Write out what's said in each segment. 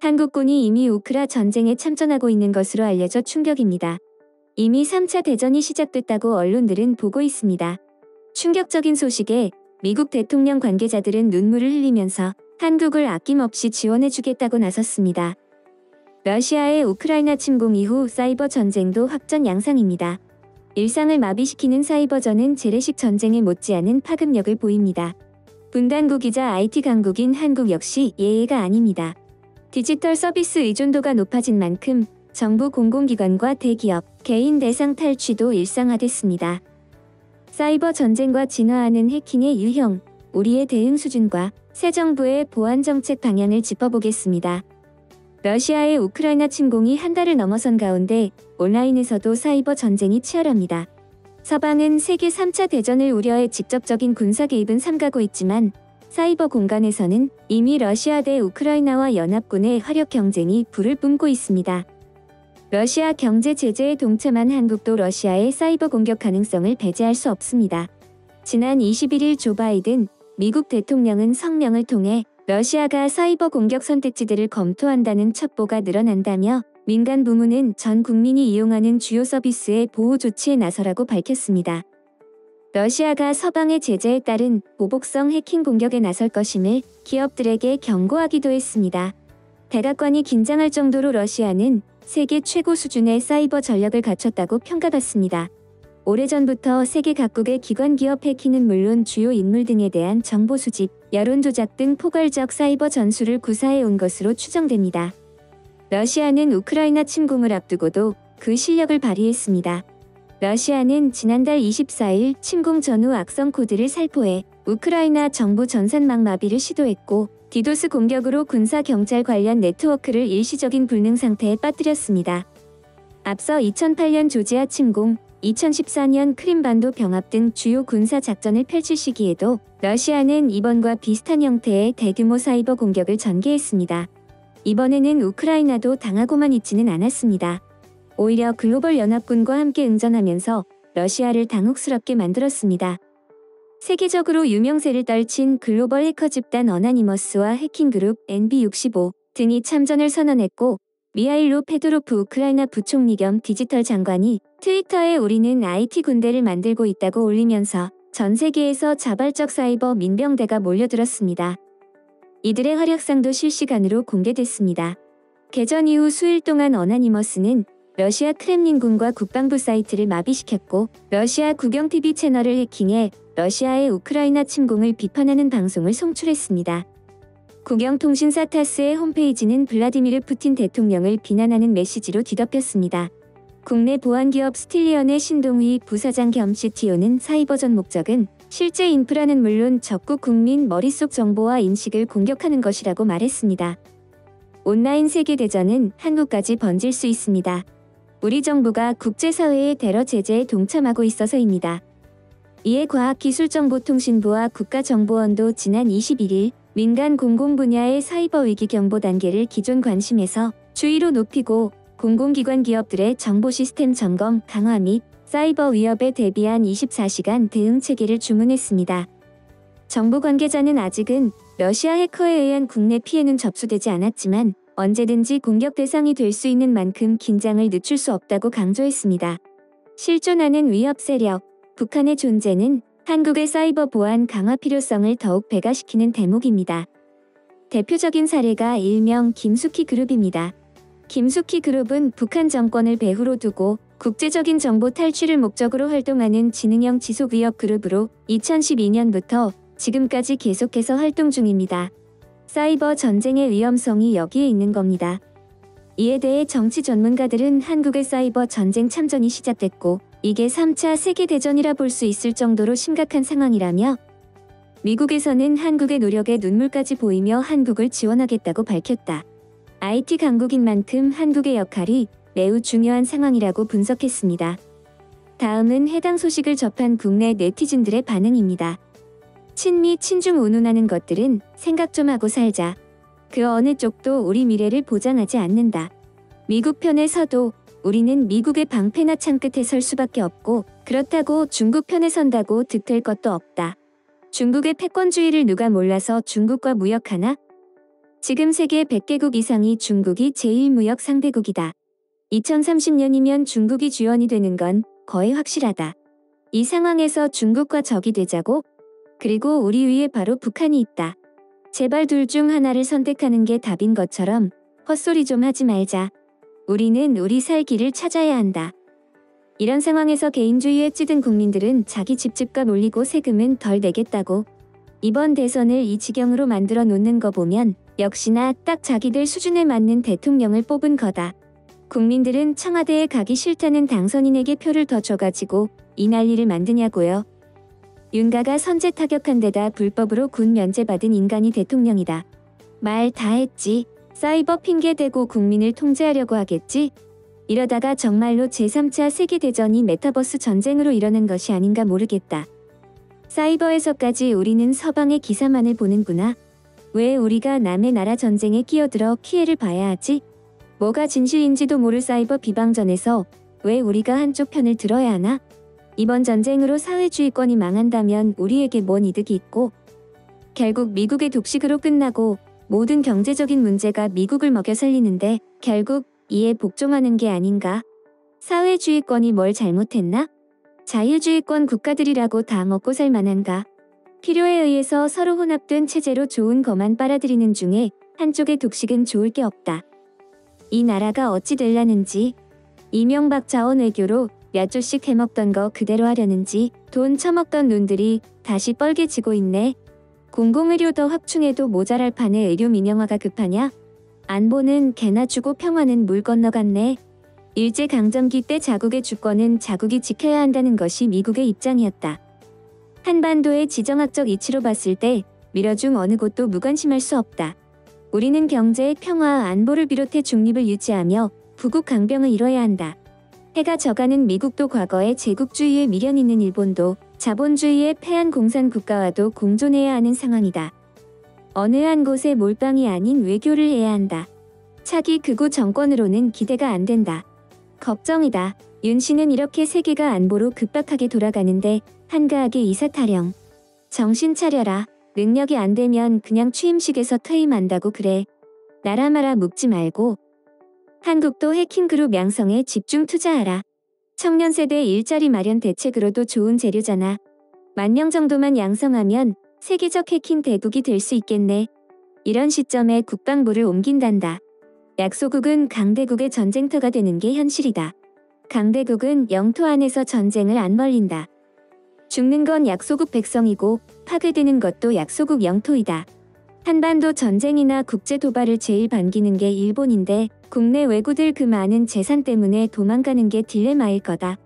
한국군이 이미 우크라 전쟁에 참전하고 있는 것으로 알려져 충격입니다. 이미 3차 대전이 시작됐다고 언론들은 보고 있습니다. 충격적인 소식에 미국 대통령 관계자들은 눈물을 흘리면서 한국을 아낌없이 지원해주겠다고 나섰습니다. 러시아의 우크라이나 침공 이후 사이버 전쟁도 확전 양상입니다. 일상을 마비시키는 사이버전은 재래식 전쟁에 못지않은 파급력을 보입니다. 분단국이자 IT 강국인 한국 역시 예외가 아닙니다. 디지털 서비스 의존도가 높아진 만큼 정부 공공기관과 대기업, 개인 대상 탈취도 일상화됐습니다. 사이버 전쟁과 진화하는 해킹의 유형, 우리의 대응 수준과 새 정부의 보안 정책 방향을 짚어보겠습니다. 러시아의 우크라이나 침공이 한 달을 넘어선 가운데 온라인에서도 사이버 전쟁이 치열합니다. 서방은 세계 3차 대전을 우려해 직접적인 군사 개입은 삼가고 있지만 사이버 공간에서는 이미 러시아 대 우크라이나와 연합군의 화력 경쟁이 불을 뿜고 있습니다. 러시아 경제 제재에 동참한 한국도 러시아의 사이버 공격 가능성을 배제할 수 없습니다. 지난 21일 조 바이든 미국 대통령은 성명을 통해 러시아가 사이버 공격 선택지들을 검토한다는 첩보가 늘어난다며 민간 부문은 전 국민이 이용하는 주요 서비스의 보호 조치에 나서라고 밝혔습니다. 러시아가 서방의 제재에 따른 보복성 해킹 공격에 나설 것임을 기업들에게 경고하기도 했습니다. 백악관이 긴장할 정도로 러시아는 세계 최고 수준의 사이버 전력을 갖췄다고 평가받습니다. 오래전부터 세계 각국의 기관 기업 해킹은 물론 주요 인물 등에 대한 정보 수집, 여론 조작 등 포괄적 사이버 전술을 구사해 온 것으로 추정됩니다. 러시아는 우크라이나 침공을 앞두고도 그 실력을 발휘했습니다. 러시아는 지난달 24일 침공 전후 악성 코드를 살포해 우크라이나 정부 전산망 마비를 시도했고 디도스 공격으로 군사 경찰 관련 네트워크를 일시적인 불능 상태에 빠뜨렸습니다. 앞서 2008년 조지아 침공, 2014년 크림반도 병합 등 주요 군사 작전을 펼칠 시기에도 러시아는 이번과 비슷한 형태의 대규모 사이버 공격을 전개했습니다. 이번에는 우크라이나도 당하고만 있지는 않았습니다. 오히려 글로벌 연합군과 함께 응전하면서 러시아를 당혹스럽게 만들었습니다. 세계적으로 유명세를 떨친 글로벌 해커 집단 어나니머스와 해킹그룹 NB65 등이 참전을 선언했고 미하일로 페도로프 우크라이나 부총리 겸 디지털 장관이 트위터에 우리는 IT 군대를 만들고 있다고 올리면서 전 세계에서 자발적 사이버 민병대가 몰려들었습니다. 이들의 활약상도 실시간으로 공개됐습니다. 개전 이후 수일 동안 어나니머스는 러시아 크렘린궁과 국방부 사이트를 마비시켰고 러시아 국영 TV 채널을 해킹해 러시아의 우크라이나 침공을 비판하는 방송을 송출했습니다. 국영통신사 타스의 홈페이지는 블라디미르 푸틴 대통령을 비난하는 메시지로 뒤덮였습니다. 국내 보안기업 스틸리언의 신동휘 부사장 겸 CTO는 사이버전 목적은 실제 인프라는 물론 적국 국민 머릿속 정보와 인식을 공격하는 것이라고 말했습니다. 온라인 세계대전은 한국까지 번질 수 있습니다. 우리 정부가 국제사회의 테러 제재에 동참하고 있어서입니다. 이에 과학기술정보통신부와 국가정보원도 지난 21일 민간 공공 분야의 사이버 위기 경보 단계를 기존 관심에서 주의로 높이고 공공기관 기업들의 정보 시스템 점검 강화 및 사이버 위협에 대비한 24시간 대응 체계를 주문했습니다. 정부 관계자는 아직은 러시아 해커에 의한 국내 피해는 접수되지 않았지만 언제든지 공격 대상이 될 수 있는 만큼 긴장을 늦출 수 없다고 강조했습니다. 실존하는 위협 세력, 북한의 존재는 한국의 사이버 보안 강화 필요성을 더욱 배가시키는 대목입니다. 대표적인 사례가 일명 김숙희 그룹입니다. 김숙희 그룹은 북한 정권을 배후로 두고 국제적인 정보 탈취를 목적으로 활동하는 지능형 지속위협 그룹으로 2012년부터 지금까지 계속해서 활동 중입니다. 사이버 전쟁의 위험성이 여기에 있는 겁니다. 이에 대해 정치 전문가들은 한국의 사이버 전쟁 참전이 시작됐고 이게 3차 세계대전이라 볼 수 있을 정도로 심각한 상황이라며 미국에서는 한국의 노력에 눈물까지 보이며 한국을 지원하겠다고 밝혔다. IT 강국인 만큼 한국의 역할이 매우 중요한 상황이라고 분석했습니다. 다음은 해당 소식을 접한 국내 네티즌들의 반응입니다. 친미 친중 운운하는 것들은 생각 좀 하고 살자. 그 어느 쪽도 우리 미래를 보장하지 않는다. 미국 편에 서도 우리는 미국의 방패나 창 끝에 설 수밖에 없고 그렇다고 중국 편에 선다고 득될 것도 없다. 중국의 패권주의를 누가 몰라서 중국과 무역하나? 지금 세계 100개국 이상이 중국이 제1무역 상대국이다. 2030년이면 중국이 주연이 되는 건 거의 확실하다. 이 상황에서 중국과 적이 되자고? 그리고 우리 위에 바로 북한이 있다. 제발 둘 중 하나를 선택하는 게 답인 것처럼 헛소리 좀 하지 말자. 우리는 우리 살 길을 찾아야 한다. 이런 상황에서 개인주의에 찌든 국민들은 자기 집집값 올리고 세금은 덜 내겠다고. 이번 대선을 이 지경으로 만들어 놓는 거 보면 역시나 딱 자기들 수준에 맞는 대통령을 뽑은 거다. 국민들은 청와대에 가기 싫다는 당선인에게 표를 더 줘가지고 이 난리를 만드냐고요. 윤가가 선제 타격한 데다 불법으로 군 면제받은 인간이 대통령이다. 말 다 했지. 사이버 핑계 대고 국민을 통제하려고 하겠지? 이러다가 정말로 제3차 세계대전이 메타버스 전쟁으로 일어난 것이 아닌가 모르겠다. 사이버에서까지 우리는 서방의 기사만을 보는구나. 왜 우리가 남의 나라 전쟁에 끼어들어 피해를 봐야 하지? 뭐가 진실인지도 모를 사이버 비방전에서 왜 우리가 한쪽 편을 들어야 하나? 이번 전쟁으로 사회주의권이 망한다면 우리에게 뭔 이득이 있고, 결국 미국의 독식으로 끝나고 모든 경제적인 문제가 미국을 먹여 살리는데 결국 이에 복종하는 게 아닌가? 사회주의권이 뭘 잘못했나? 자유주의권 국가들이라고 다 먹고 살 만한가? 필요에 의해서 서로 혼합된 체제로 좋은 것만 빨아들이는 중에 한쪽의 독식은 좋을 게 없다. 이 나라가 어찌 되려는지, 이명박 자원 외교로 몇 조씩 해먹던 거 그대로 하려는지 돈 처먹던 눈들이 다시 뻘개지고 있네. 공공의료 더 확충해도 모자랄 판에 의료 민영화가 급하냐? 안보는 개나 주고 평화는 물 건너갔네. 일제강점기 때 자국의 주권은 자국이 지켜야 한다는 것이 미국의 입장이었다. 한반도의 지정학적 이치로 봤을 때 미러 중 어느 곳도 무관심할 수 없다. 우리는 경제, 평화, 안보를 비롯해 중립을 유지하며 부국 강병을 이뤄야 한다. 해가 져가는 미국도 과거에 제국주의에 미련 있는 일본도 자본주의의 패한 공산 국가와도 공존해야 하는 상황이다. 어느 한 곳에 몰빵이 아닌 외교를 해야 한다. 차기 극우 정권으로는 기대가 안 된다. 걱정이다. 윤 씨는 이렇게 세계가 안보로 급박하게 돌아가는데 한가하게 이사 타령. 정신 차려라. 능력이 안 되면 그냥 취임식에서 퇴임한다고 그래. 나라 마라 묵지 말고. 한국도 해킹 그룹 양성에 집중 투자하라. 청년 세대 일자리 마련 대책으로도 좋은 재료잖아. 10,000명 정도만 양성하면 세계적 해킹 대국이 될 수 있겠네. 이런 시점에 국방부를 옮긴단다. 약소국은 강대국의 전쟁터가 되는 게 현실이다. 강대국은 영토 안에서 전쟁을 안 벌린다. 죽는 건 약소국 백성이고 파괴되는 것도 약소국 영토이다. 한반도 전쟁이나 국제 도발을 제일 반기는 게 일본인데 국내 왜구들 그 많은 재산 때문에 도망가는 게 딜레마일 거다.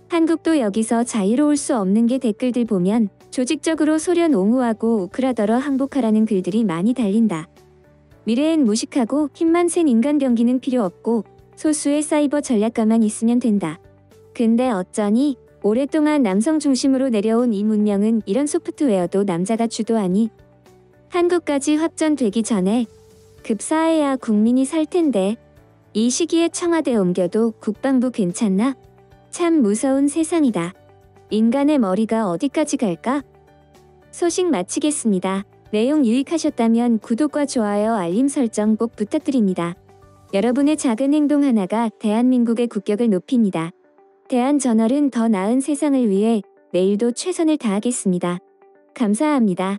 한국도 여기서 자유로울 수 없는 게 댓글들 보면 조직적으로 소련 옹호하고 우크라더러 항복하라는 글들이 많이 달린다. 미래엔 무식하고 힘만 센 인간 병기는 필요 없고 소수의 사이버 전략가만 있으면 된다. 근데 어쩌니 오랫동안 남성 중심으로 내려온 이 문명은 이런 소프트웨어도 남자가 주도하니 한국까지 확전되기 전에 급사해야 국민이 살 텐데 이 시기에 청와대 옮겨도 국방부 괜찮나? 참 무서운 세상이다. 인간의 머리가 어디까지 갈까? 소식 마치겠습니다. 내용 유익하셨다면 구독과 좋아요 알림 설정 꼭 부탁드립니다. 여러분의 작은 행동 하나가 대한민국의 국격을 높입니다. 대한저널은 더 나은 세상을 위해 내일도 최선을 다하겠습니다. 감사합니다.